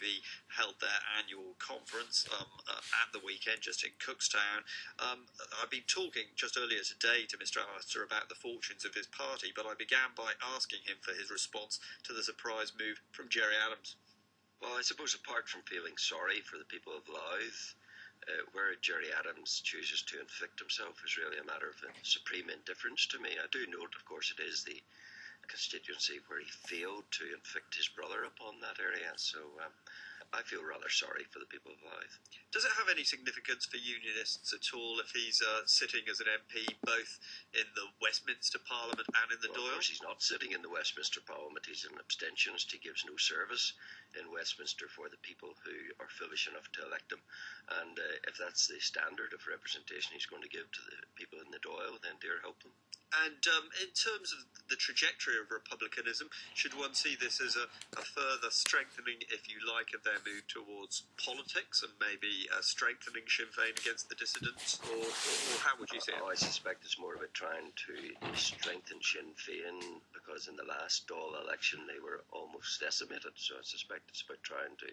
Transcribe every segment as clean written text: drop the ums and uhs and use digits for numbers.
TUV held their annual conference at the weekend, just in Cookstown. I've been talking just earlier today to Mr. Allister about the fortunes of his party, but I began by asking him for his response to the surprise move from Gerry Adams. Well, I suppose apart from feeling sorry for the people of Louth, where Gerry Adams chooses to inflict himself is really a matter of supreme indifference to me. I do note, of course, it is the constituency where he failed to inflict his brother upon that area, so I feel rather sorry for the people of Louth. Does it have any significance for unionists at all if he's sitting as an MP both in the Westminster Parliament and in the Dáil? Of course, he's not sitting in the Westminster Parliament. He's an abstentionist. He gives no service in Westminster for the people who are foolish enough to elect him. And if that's the standard of representation he's going to give to the people in the Dáil, then dear help them. And in terms of the trajectory of republicanism, should one see this as a further strengthening, if you like, of their move towards politics and maybe strengthening Sinn Féin against the dissidents? Or how would you see it? I suspect it's more about trying to strengthen Sinn Féin, because in the last Dáil election they were almost decimated. So I suspect it's about trying to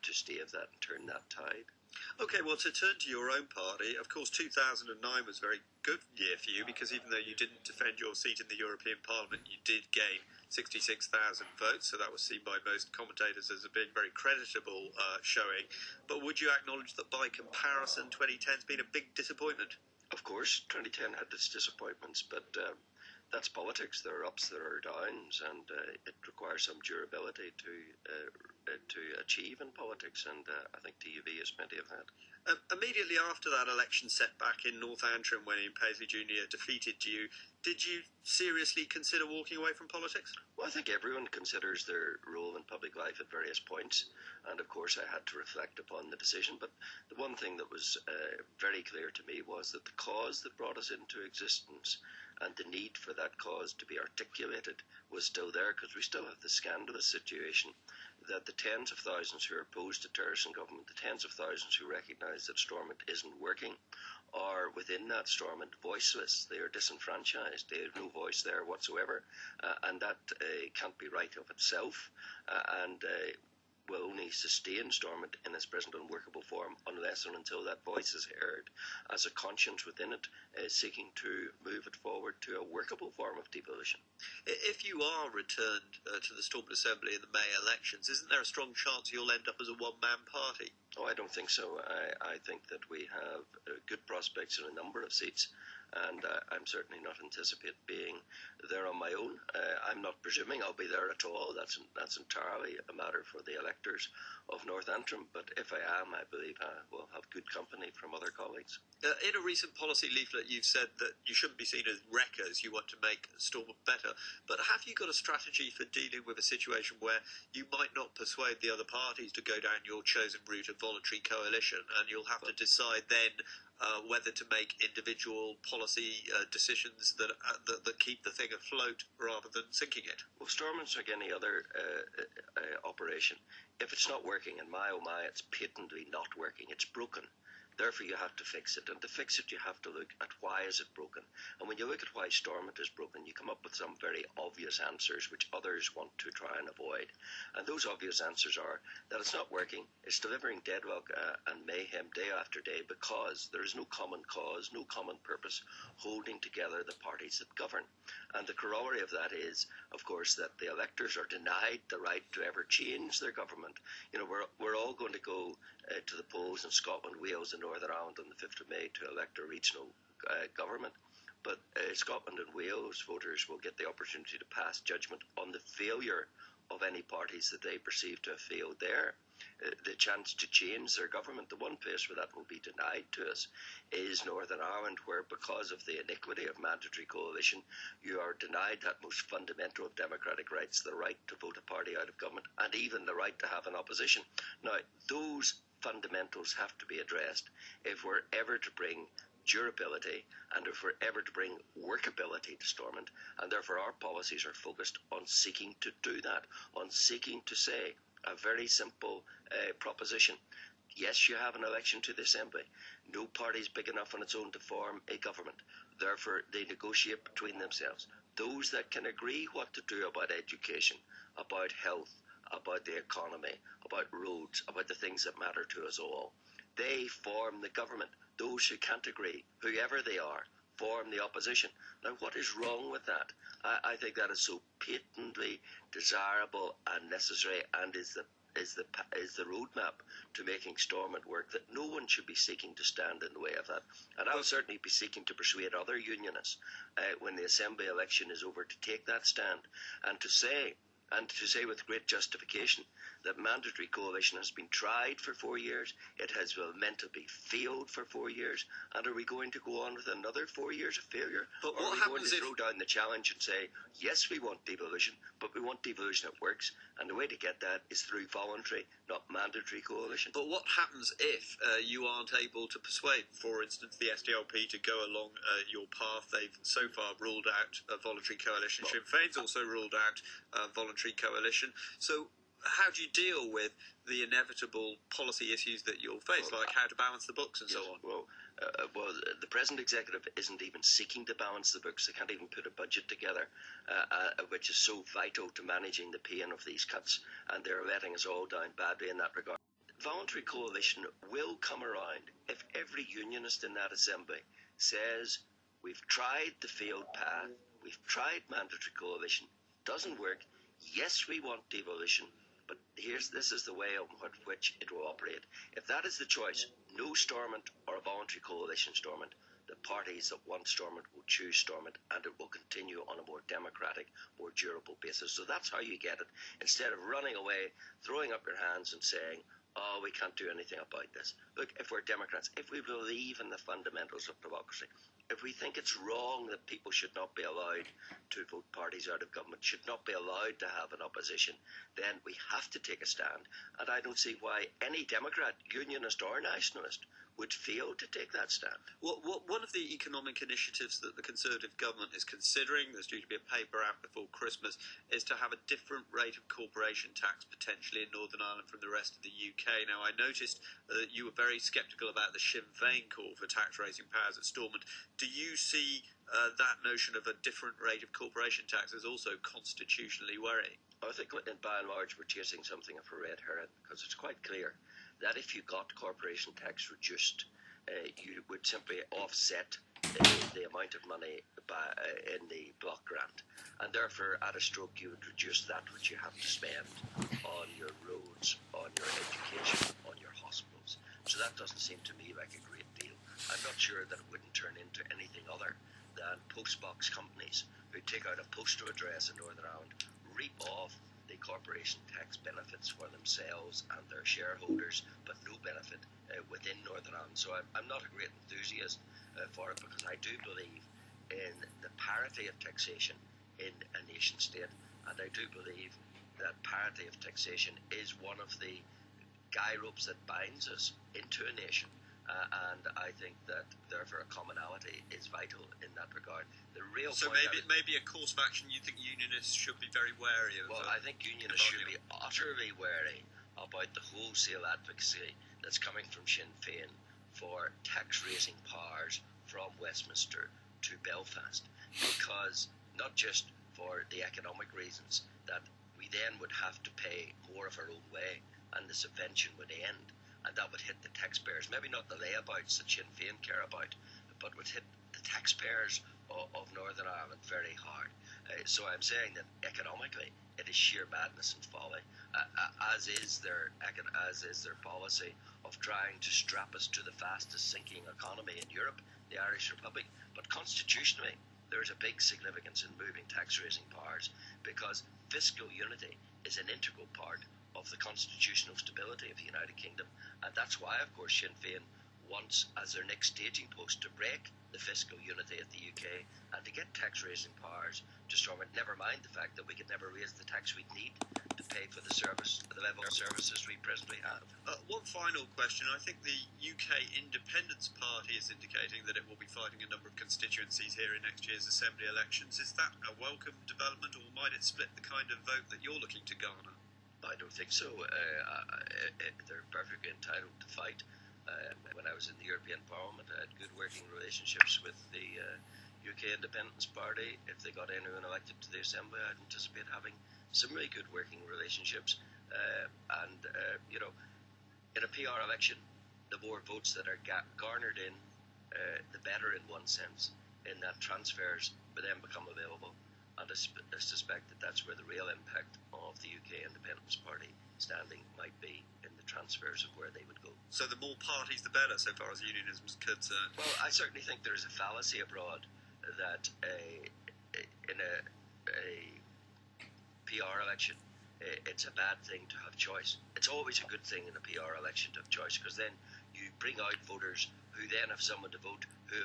to stave that and turn that tide. Okay, well, to turn to your own party, of course, 2009 was a very good year for you, because even though you didn't defend your seat in the European Parliament, you did gain 66,000 votes, so that was seen by most commentators as a being very creditable showing. But would you acknowledge that by comparison, 2010's been a big disappointment? Of course, 2010 had its disappointments, but that's politics. There are ups, there are downs, and it requires some durability to achieve in politics, and I think TUV has plenty of that. Immediately after that election setback in North Antrim, when Ian Paisley Jr. defeated you, did you seriously consider walking away from politics? Well, I think everyone considers their role in public life at various points, and of course I had to reflect upon the decision, but the one thing that was very clear to me was that the cause that brought us into existence and the need for that cause to be articulated was still there, because we still have the scandalous situation that the tens of thousands who are opposed to terrorism government, the tens of thousands who recognise that Stormont isn't working, are within that Stormont voiceless. They are disenfranchised. They have no voice there whatsoever, and that can't be right of itself, and will only sustain Stormont in its present unworkable form unless and until that voice is heard as a conscience within it seeking to move it forward to a workable form of devolution. If you are returned to the Stormont Assembly in the May elections, isn't there a strong chance you'll end up as a one-man party? Oh, I don't think so. I think that we have good prospects in a number of seats, and I'm certainly not anticipate being there on my own. I'm not presuming I'll be there at all. That's entirely a matter for the electors of North Antrim, but if I am, I believe I will have good company from other colleagues. In a recent policy leaflet, you've said that you shouldn't be seen as wreckers. You want to make Stormont better. But have you got a strategy for dealing with a situation where you might not persuade the other parties to go down your chosen route of voluntary coalition, and you'll have to decide then whether to make individual policy decisions that keep the thing afloat rather than sinking it? Well, Stormont's like any other operation. If it's not working, and my oh my, it's patently not working, it's broken. Therefore, you have to fix it. And to fix it, you have to look at why is it broken. And when you look at why Stormont is broken, you come up with some very obvious answers which others want to try and avoid. And those obvious answers are that it's not working, it's delivering deadlock and mayhem day after day because there is no common cause, no common purpose holding together the parties that govern. And the corollary of that is, of course, that the electors are denied the right to ever change their government. You know, we're all going to go to the polls in Scotland, Wales and Northern Ireland on the 5th of May to elect a regional government. But Scotland and Wales voters will get the opportunity to pass judgment on the failure of any parties that they perceive to have failed there. The chance to change their government, the one place where that will be denied to us is Northern Ireland, where because of the iniquity of mandatory coalition, you are denied that most fundamental of democratic rights, the right to vote a party out of government, and even the right to have an opposition. Now, those fundamentals have to be addressed if we're ever to bring durability and if we're ever to bring workability to Stormont, and therefore our policies are focused on seeking to do that, on seeking to say a very simple proposition. Yes, you have an election to the Assembly. No party is big enough on its own to form a government. Therefore, they negotiate between themselves. Those that can agree what to do about education, about health, about the economy, about roads, about the things that matter to us all. They form the government. Those who can't agree, whoever they are, form the opposition. Now, what is wrong with that? I think that is so patently desirable and necessary, and is the roadmap to making Stormont work, that no one should be seeking to stand in the way of that. And I'll certainly be seeking to persuade other unionists when the Assembly election is over to take that stand, and to say with great justification that mandatory coalition has been tried for 4 years, it has lamentably failed for 4 years, and are we going to go on with another 4 years of failure? But or are we going to throw down the challenge and say, yes, we want devolution, but we want devolution that works, and the way to get that is through voluntary, not mandatory coalition? But what happens if you aren't able to persuade, for instance, the SDLP to go along your path? They've so far ruled out a voluntary coalition. Sinn Féin's also ruled out a voluntary coalition. So how do you deal with the inevitable policy issues that you'll face, like how to balance the books and so on? Well, the present executive isn't even seeking to balance the books. They can't even put a budget together, which is so vital to managing the pain of these cuts, and they're letting us all down badly in that regard. Voluntary coalition will come around if every unionist in that assembly says, we've tried the failed path, we've tried mandatory coalition, doesn't work, yes, we want devolution, but this is the way on which it will operate. If that is the choice, no Stormont or a voluntary coalition Stormont, the parties that want Stormont will choose Stormont, and it will continue on a more democratic, more durable basis. So that's how you get it. Instead of running away, throwing up your hands and saying, oh, we can't do anything about this. Look, if we're Democrats, if we believe in the fundamentals of democracy, if we think it's wrong that people should not be allowed to vote parties out of government, should not be allowed to have an opposition, then we have to take a stand. And I don't see why any Democrat, unionist or nationalist, would fail to take that stand. One of the economic initiatives that the Conservative government is considering, there's due to be a paper out before Christmas, is to have a different rate of corporation tax potentially in Northern Ireland from the rest of the UK. Now, I noticed that you were very sceptical about the Sinn Féin call for tax-raising powers at Stormont. Do you see that notion of a different rate of corporation tax as also constitutionally worrying? I think by and large we're chasing something of a red herring, because it's quite clear that if you got corporation tax reduced, you would simply offset the amount of money in the block grant, and therefore at a stroke you would reduce that which you have to spend on your roads, on your education, on your hospitals. So that doesn't seem to me like a great deal. I'm not sure that it wouldn't turn into anything other than postbox companies who take out a postal address in Northern Ireland, reap off the corporation tax benefits for themselves and their shareholders, but no benefit within Northern Ireland. So I'm not a great enthusiast for it, because I do believe in the parity of taxation in a nation state, and I do believe that parity of taxation is one of the guy ropes that binds us into a nation. And I think that therefore a commonality is vital in that regard. The real so maybe a course of action you think unionists should be very wary of. Well, I think unionists should be utterly wary about the wholesale advocacy that's coming from Sinn Féin for tax-raising powers from Westminster to Belfast, because not just for the economic reasons that we then would have to pay more of our own way and the subvention would end, and that would hit the taxpayers, maybe not the layabouts that Sinn Féin care about, but would hit the taxpayers of Northern Ireland very hard. So I'm saying that economically it is sheer madness and folly, as is their policy of trying to strap us to the fastest sinking economy in Europe, the Irish Republic. But constitutionally, there is a big significance in moving tax-raising powers, because fiscal unity is an integral part of the constitutional stability of the United Kingdom, and that's why, of course, Sinn Féin wants as their next staging post to break the fiscal unity of the UK and to get tax-raising powers to Stormont. Never mind the fact that we could never raise the tax we'd need to pay for the level of services we presently have. One final question. I think the UK Independence Party is indicating that it will be fighting a number of constituencies here in next year's Assembly elections. Is that a welcome development, or might it split the kind of vote that you're looking to garner? I don't think so. They're perfectly entitled to fight. When I was in the European Parliament, I had good working relationships with the UK Independence Party. If they got anyone elected to the Assembly, I'd anticipate having similarly good working relationships In a PR election, the more votes that are garnered in, the better in one sense, in that transfers will then become available. And I suspect that that's where the real impact of the UK Independence Party standing might be, in the transfers of where they would go. So the more parties, the better, so far as unionism is concerned? Well, I certainly think there is a fallacy abroad that in a PR election, it's a bad thing to have choice. It's always a good thing in a PR election to have choice, because then you bring out voters who then have someone to vote who,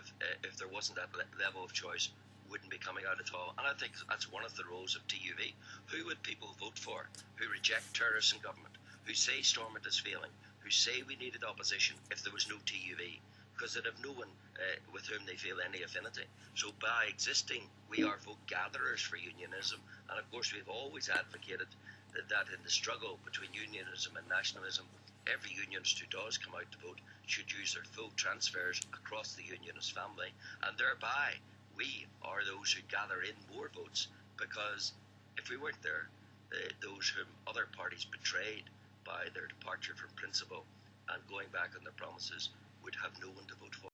if there wasn't that level of choice, wouldn't be coming out at all. And I think that's one of the roles of TUV. Who would people vote for? Who reject terrorists in government? Who say Stormont is failing? Who say we needed opposition if there was no TUV? Because they'd have no one with whom they feel any affinity. So by existing, we are vote gatherers for unionism. And of course, we've always advocated that in the struggle between unionism and nationalism, every unionist who does come out to vote should use their full transfers across the unionist family, and thereby we are those who gather in more votes, because if we weren't there, those whom other parties betrayed by their departure from principle and going back on their promises would have no one to vote for.